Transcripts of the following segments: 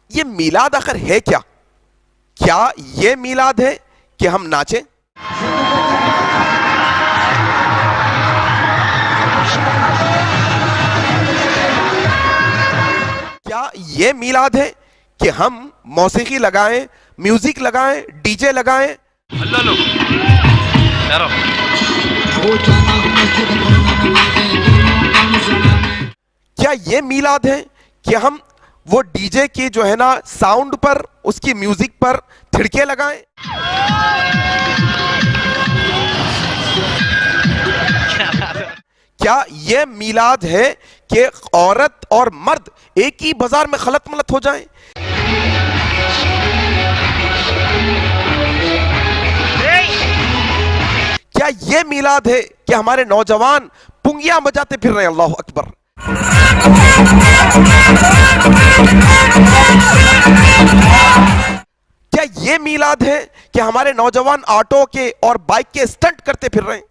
یہ میلاد آخر ہے کیا؟ کیا یہ میلاد ہے کہ ہم ناچیں؟ کیا یہ میلاد ہے کہ ہم موسیقی لگائیں، میوزک لگائیں، ڈی جے لگائیں؟ اللہ لو کیا یہ میلاد ہے کہ ہم وہ ڈی جے کی جو ہے نا ساؤنڈ پر، اس کی میوزک پر تھڑکے لگائیں؟ کیا یہ میلاد ہے کہ عورت اور مرد ایک ہی بازار میں خلط ملط ہو جائیں؟ کیا یہ میلاد ہے کہ ہمارے نوجوان پنگیاں بجاتے پھر رہے ہیں؟ اللہ اکبر! کیا یہ میلاد ہے کہ ہمارے نوجوان آٹو کے اور بائک کے اسٹنٹ کرتے پھر رہے ہیں؟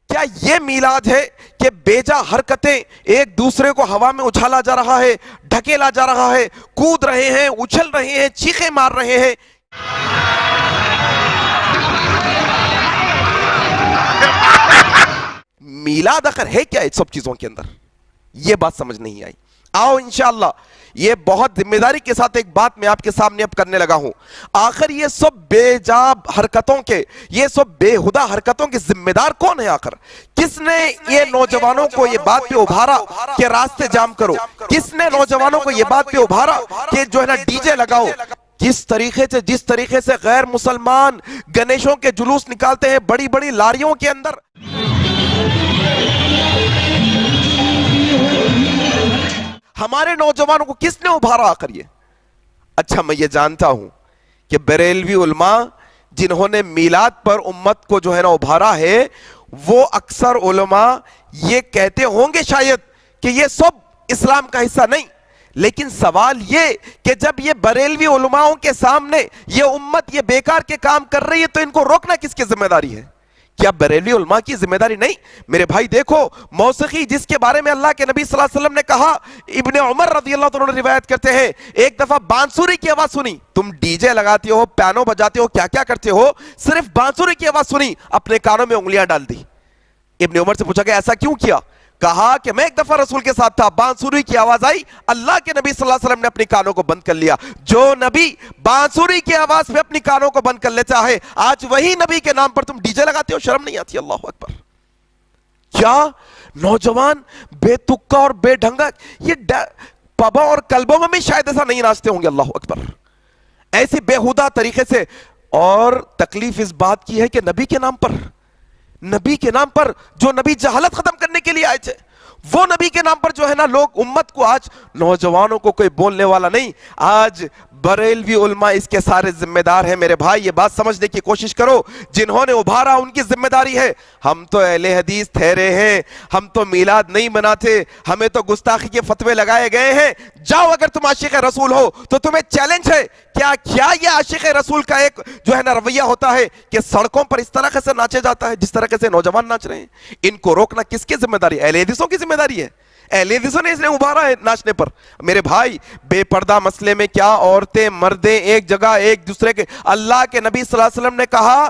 کیا یہ میلاد ہے کہ بیجا حرکتیں ایک دوسرے کو ہوا میں اچھالا جا رہا ہے، ڈھکیلا جا رہا ہے، کود رہے ہیں، اچھل رہے ہیں، چیخیں مار رہے ہیں؟ میلاد آخر ہے کیا اس سب چیزوں کے اندر؟ یہ بات سمجھ نہیں آئی۔ آؤ انشاءاللہ یہ بہت ذمہ داری کے ساتھ ایک بات میں آپ کے سامنے اب کرنے لگا ہوں۔ آخر یہ سب بے جا حرکتوں کے، یہ سب بے ہدہ حرکتوں کے ذمہ دار کون ہے؟ آخر کس نے یہ نوجوانوں کو یہ بات پہ ابھارا کہ راستے جام کرو؟ کس نے نوجوانوں کو یہ بات پہ ابھارا کہ جو ہے نا ڈی جے لگاؤ؟ جس طریقے سے غیر مسلمان گنیشوں کے جلوس نکالتے ہیں بڑی بڑی لاریوں کے اندر، ہمارے نوجوانوں کو کس نے ابھارا آخر یہ؟ اچھا میں یہ جانتا ہوں کہ بریلوی علماء جنہوں نے میلاد پر امت کو جو ہے نا ابھارا ہے، وہ اکثر علماء یہ کہتے ہوں گے شاید کہ یہ سب اسلام کا حصہ نہیں، لیکن سوال یہ کہ جب یہ بریلوی علماؤں کے سامنے یہ امت یہ بیکار کے کام کر رہی ہے تو ان کو روکنا کس کی ذمہ داری ہے؟ کیا بریلوی علماء کی ذمہ داری نہیں؟ میرے بھائی دیکھو، موسیقی جس کے بارے میں اللہ کے نبی صلی اللہ علیہ وسلم نے کہا، ابن عمر رضی اللہ عنہ روایت کرتے ہیں، ایک دفعہ بانسری کی آواز سنی، تم ڈی جے لگاتے ہو، پیانو بجاتے ہو، کیا کیا کرتے ہو، صرف بانسری کی آواز سنی، اپنے کانوں میں انگلیاں ڈال دی۔ ابن عمر سے پوچھا کہ ایسا کیوں کیا؟ کہا کہ میں ایک دفعہ رسول کے ساتھ تھا، بانسری کی آواز آئی، اللہ کے نبی صلی اللہ علیہ وسلم نے اپنی کانوں کو بند کر لیا۔ جو نبی بانسری کی آواز پہ اپنی کانوں کو بند کر لیتا ہے، آج وہی نبی کے نام پر تم ڈی جے لگاتے ہو، شرم نہیں آتی؟ اللہ اکبر! کیا نوجوان بے تکا اور بے ڈھنگا یہ پبوں اور کلبوں میں بھی شاید ایسا نہیں ناچتے ہوں گے؟ اللہ اکبر! ایسی بےہودہ طریقے سے۔ اور تکلیف اس بات کی ہے کہ نبی کے نام پر جو نبی جہالت ختم کرنے کے لیے آئے تھے، وہ نبی کے نام پر جو ہے نا لوگ امت کو، آج نوجوانوں کو کوئی بولنے والا نہیں، آج بریلوی علماء اس کے سارے ذمہ دار ہیں۔ میرے بھائی یہ بات سمجھنے کی کوشش کرو، جنہوں نے ابھارا ان کی ذمہ داری ہے۔ ہم تو اہل حدیث ٹھہرے ہیں، ہم تو میلاد نہیں مناتے، ہمیں تو گستاخی کے فتوے لگائے گئے ہیں۔ جاؤ، اگر تم عاشق رسول ہو تو تمہیں چیلنج ہے، کیا یہ عاشق رسول کا ایک جو ہے نا رویہ ہوتا ہے کہ سڑکوں پر اس طرح سے ناچے جاتا ہے جس طرح سے نوجوان ناچ رہے ہیں؟ ان کو روکنا کس کی ذمہ داری ہے؟ اہل حدیثوں کی ذمہ داری ہے۔ اہل حدیثوں نے اس نے ابھارا ہے ناچنے پر۔ میرے بھائی بے پردہ مسئلے میں کیا عورتیں مردیں ایک جگہ ایک دوسرے کے، اللہ کے نبی صلی اللہ علیہ وسلم نے کہا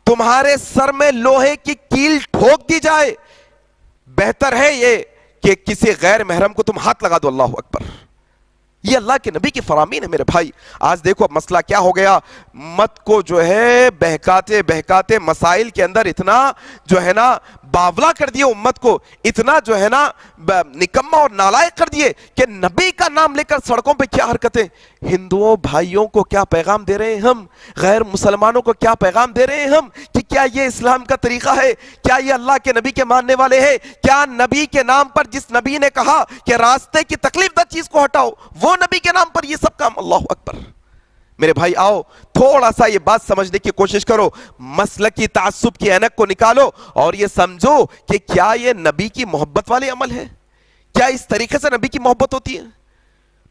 تمہارے سر میں لوہے کی کیل ٹھوک دی جائے، بہتر ہے یہ کہ کسی غیر محرم کو تم ہاتھ لگا دو۔ اللہ اکبر! یہ اللہ کے نبی کی فرامین ہے۔ میرے بھائی آج دیکھو مسئلہ کیا ہو گیا، مت کو جو ہے بہکاتے مسائل کے اندر اتنا جو ہے نا باولا کر دیے، امت کو اتنا جو ہے نا نکمہ اور نالائق کر دیے کہ نبی کا نام لے کر سڑکوں پہ کیا حرکتیں، ہندوؤں بھائیوں کو کیا پیغام دے رہے ہیں ہم، غیر مسلمانوں کو کیا پیغام دے رہے ہیں ہم کہ کیا یہ اسلام کا طریقہ ہے؟ کیا یہ اللہ کے نبی کے ماننے والے ہیں؟ کیا نبی کے نام پر جس نبی نے کہا کہ راستے کی تکلیف دہ چیز کو ہٹاؤ، وہ نبی کے نام پر یہ سب کام؟ اللہ اکبر! میرے بھائی آؤ تھوڑا سا یہ بات سمجھنے کی کوشش کرو، مسلکی تعصب کی اینک کو نکالو اور یہ سمجھو کہ کیا یہ نبی کی محبت والے عمل ہے؟ کیا اس طریقے سے نبی کی محبت ہوتی ہے؟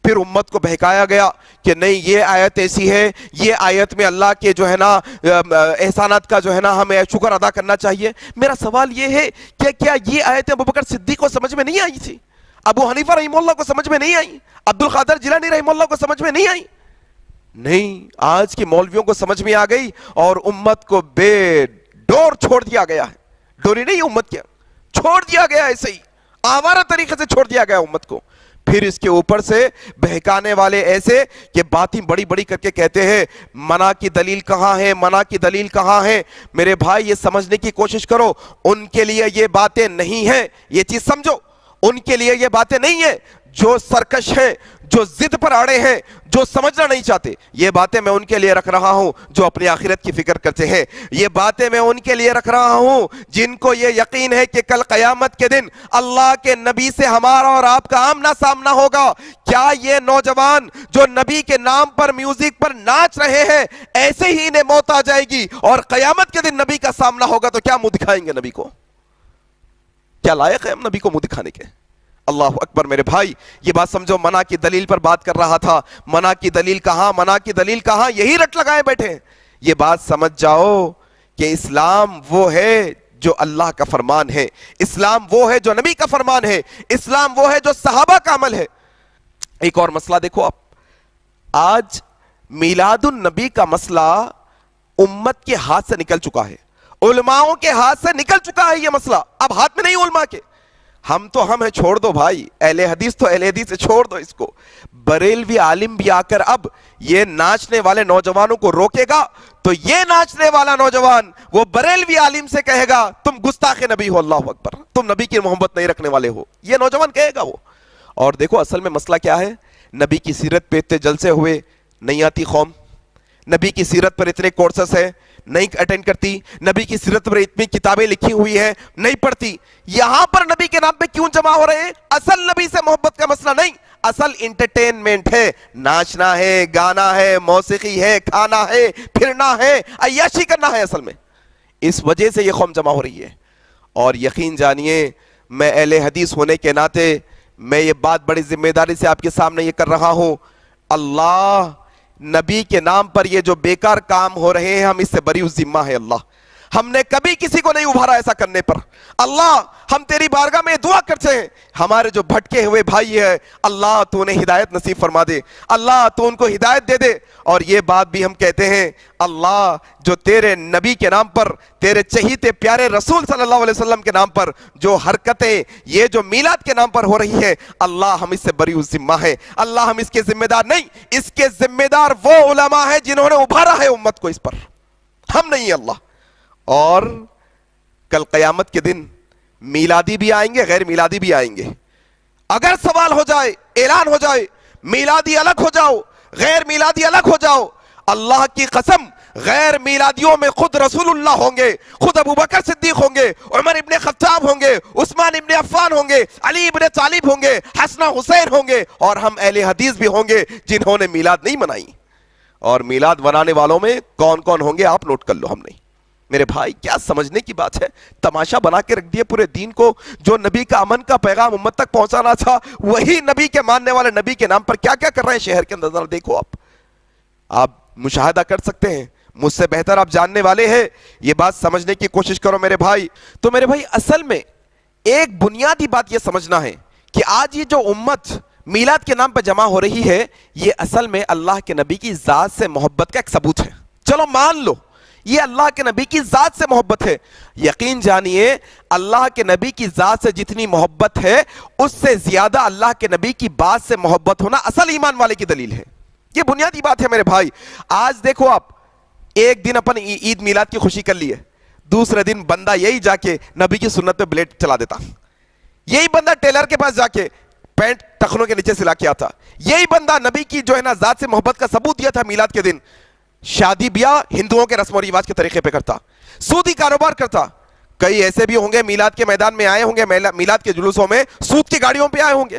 پھر امت کو بہکایا گیا کہ نہیں یہ آیت ایسی ہے, یہ آیت میں اللہ کے جو ہے نا احسانات کا جو ہے نا ہمیں شکر ادا کرنا چاہیے. میرا سوال یہ ہے کہ کیا یہ آیتیں ابوبکر صدیق کو سمجھ میں نہیں آئی تھی؟ ابو حنیفہ رحمہ اللہ کو سمجھ میں نہیں آئی؟ عبد القادر جیلانی رحمہ اللہ کو سمجھ میں نہیں آئی؟ نہیں, آج کی مولویوں کو سمجھ میں آ گئی اور امت کو بے ڈور چھوڑ دیا گیا ہے. ڈوری نہیں امت کیا, چھوڑ دیا گیا ایسے ہی آوارہ طریقے سے چھوڑ دیا گیا امت کو. پھر اس کے اوپر سے بہکانے والے ایسے کہ باتیں بڑی بڑی کر کے کہتے ہیں منع کی دلیل کہاں ہے, منع کی دلیل کہاں ہے. میرے بھائی یہ سمجھنے کی کوشش کرو, ان کے لیے یہ باتیں نہیں ہیں, یہ چیز سمجھو, ان کے لیے یہ باتیں نہیں ہیں. جو سرکش ہیں, جو ضد پر اڑے ہیں, جو سمجھنا نہیں چاہتے, یہ باتیں میں ان کے لیے رکھ رہا ہوں جو اپنی آخرت کی فکر کرتے ہیں. یہ باتیں میں ان کے لیے رکھ رہا ہوں جن کو یہ یقین ہے کہ کل قیامت کے دن اللہ کے نبی سے ہمارا اور آپ کا آمنا سامنا ہوگا. کیا یہ نوجوان جو نبی کے نام پر میوزک پر ناچ رہے ہیں ایسے ہی انہیں موت آ جائے گی اور قیامت کے دن نبی کا سامنا ہوگا تو کیا منہ دکھائیں گے نبی کو؟ کیا لائق ہے ہم نبی کو منہ دکھانے کے؟ اللہ اکبر. میرے بھائی یہ بات سمجھو, منع کی دلیل پر بات کر رہا تھا. منع کی دلیل کہاں, منع کی دلیل کہاں, یہی رٹ لگائے بیٹھے ہیں. یہ بات سمجھ جاؤ کہ اسلام وہ ہے جو اللہ کا فرمان ہے, اسلام وہ ہے جو نبی کا فرمان ہے, اسلام وہ ہے جو صحابہ کا عمل ہے. ایک اور مسئلہ دیکھو آپ, آج میلاد النبی کا مسئلہ امت کے ہاتھ سے نکل چکا ہے, علماؤں کے ہاتھ سے نکل چکا ہے. یہ مسئلہ اب ہاتھ میں نہیں علماء کے. ہم تو ہم ہیں, چھوڑ دو بھائی, اہل حدیث تو اہل حدیث سے چھوڑ دو اس کو. بریلوی عالم بھی آ کر اب یہ ناچنے والے نوجوانوں کو روکے گا تو یہ ناچنے والا نوجوان وہ بریلوی عالم سے کہے گا تم گستاخ نبی ہو, اللہ اکبر, تم نبی کی محبت نہیں رکھنے والے ہو, یہ نوجوان کہے گا وہ. اور دیکھو اصل میں مسئلہ کیا ہے, نبی کی سیرت پہ اتنے جلسے ہوئے, نہیں آتی قوم. نبی کی سیرت پر اتنے کورسز ہیں, نہیں اٹینڈ کرتی. نبی کی سیرت پر اتنی کتابیں لکھی ہوئی ہیں, نہیں پڑھتی. یہاں پر نبی کے نام پہ کیوں جمع ہو رہے ہیں؟ اصل نبی سے محبت کا مسئلہ نہیں, اصل انٹرٹینمنٹ ہے, ناچنا ہے, گانا ہے, موسیقی ہے, کھانا ہے, پھرنا ہے, عیاشی کرنا ہے اصل میں. اس وجہ سے یہ قوم جمع ہو رہی ہے. اور یقین جانیے میں اہل حدیث ہونے کے ناطے میں یہ بات بڑی ذمہ داری سے آپ کے سامنے یہ کر رہا ہوں, اللہ نبی کے نام پر یہ جو بیکار کام ہو رہے ہیں ہم اس سے بری ذمہ ہے. اللہ ہم نے کبھی کسی کو نہیں ابھارا ایسا کرنے پر. اللہ ہم تیری بارگاہ میں دعا کرتے ہیں, ہمارے جو بھٹکے ہوئے بھائی ہیں اللہ تو انہیں ہدایت نصیب فرما دے, اللہ تو ان کو ہدایت دے دے. اور یہ بات بھی ہم کہتے ہیں اللہ جو تیرے نبی کے نام پر, تیرے چہیتے پیارے رسول صلی اللہ علیہ وسلم کے نام پر جو حرکتیں یہ جو میلاد کے نام پر ہو رہی ہے اللہ ہم اس سے بری ذمہ ہے. اللہ ہم اس کے ذمہ دار نہیں, اس کے ذمہ دار وہ علماء ہیں جنہوں نے ابھارا ہے امت کو اس پر, ہم نہیں. اللہ اور کل قیامت کے دن میلادی بھی آئیں گے, غیر میلادی بھی آئیں گے. اگر سوال ہو جائے, اعلان ہو جائے میلادی الگ ہو جاؤ, غیر میلادی الگ ہو جاؤ, اللہ کی قسم غیر میلادیوں میں خود رسول اللہ ہوں گے, خود ابوبکر صدیق ہوں گے, عمر ابن خطاب ہوں گے, عثمان ابن عفان ہوں گے, علی ابن طالب ہوں گے, حسن حسین ہوں گے, اور ہم اہل حدیث بھی ہوں گے جنہوں نے میلاد نہیں منائی. اور میلاد منانے والوں میں کون کون ہوں گے آپ نوٹ کر لو. ہم نہیں. میرے بھائی کیا سمجھنے کی بات ہے, تماشا بنا کے رکھ دیے پورے دین کو. جو نبی کا امن کا پیغام امت تک پہنچانا تھا وہی نبی کے ماننے والے نبی کے نام پر کیا کیا کر رہے ہیں شہر کے اندر. دیکھو آپ مشاہدہ کر سکتے ہیں, مجھ سے بہتر آپ جاننے والے ہیں, یہ بات سمجھنے کی کوشش کرو میرے بھائی. تو میرے بھائی اصل میں ایک بنیادی بات یہ سمجھنا ہے کہ آج یہ جو امت میلاد کے نام پر جمع ہو رہی ہے یہ اصل میں اللہ کے نبی کی ذات سے محبت کا ایک ثبوت ہے. چلو مان لو یہ اللہ کے نبی کی ذات سے محبت ہے. یقین جانیے اللہ کے نبی کی ذات سے جتنی محبت ہے اس سے زیادہ اللہ کے نبی کی بات سے محبت ہونا اصل ایمان والے کی دلیل ہے. یہ بنیادی بات ہے میرے بھائی. آج دیکھو آپ ایک دن اپن عید میلاد کی خوشی کر لی ہے, دوسرے دن بندہ یہی جا کے نبی کی سنت پہ بلیڈ چلا دیتا, یہی بندہ ٹیلر کے پاس جا کے پینٹ ٹخنوں کے نیچے سلا کے آتا, یہی بندہ نبی کی جو ہے نا ذات سے محبت کا ثبوت دیا تھا میلاد کے دن شادی بیاہ ہندوؤں کے رسم و رواج کے طریقے پہ کرتا, سودی کاروبار کرتا. کئی ایسے بھی ہوں گے میلاد کے میدان میں آئے ہوں گے, میلاد کے جلوسوں میں سود کی گاڑیوں پہ آئے ہوں گے,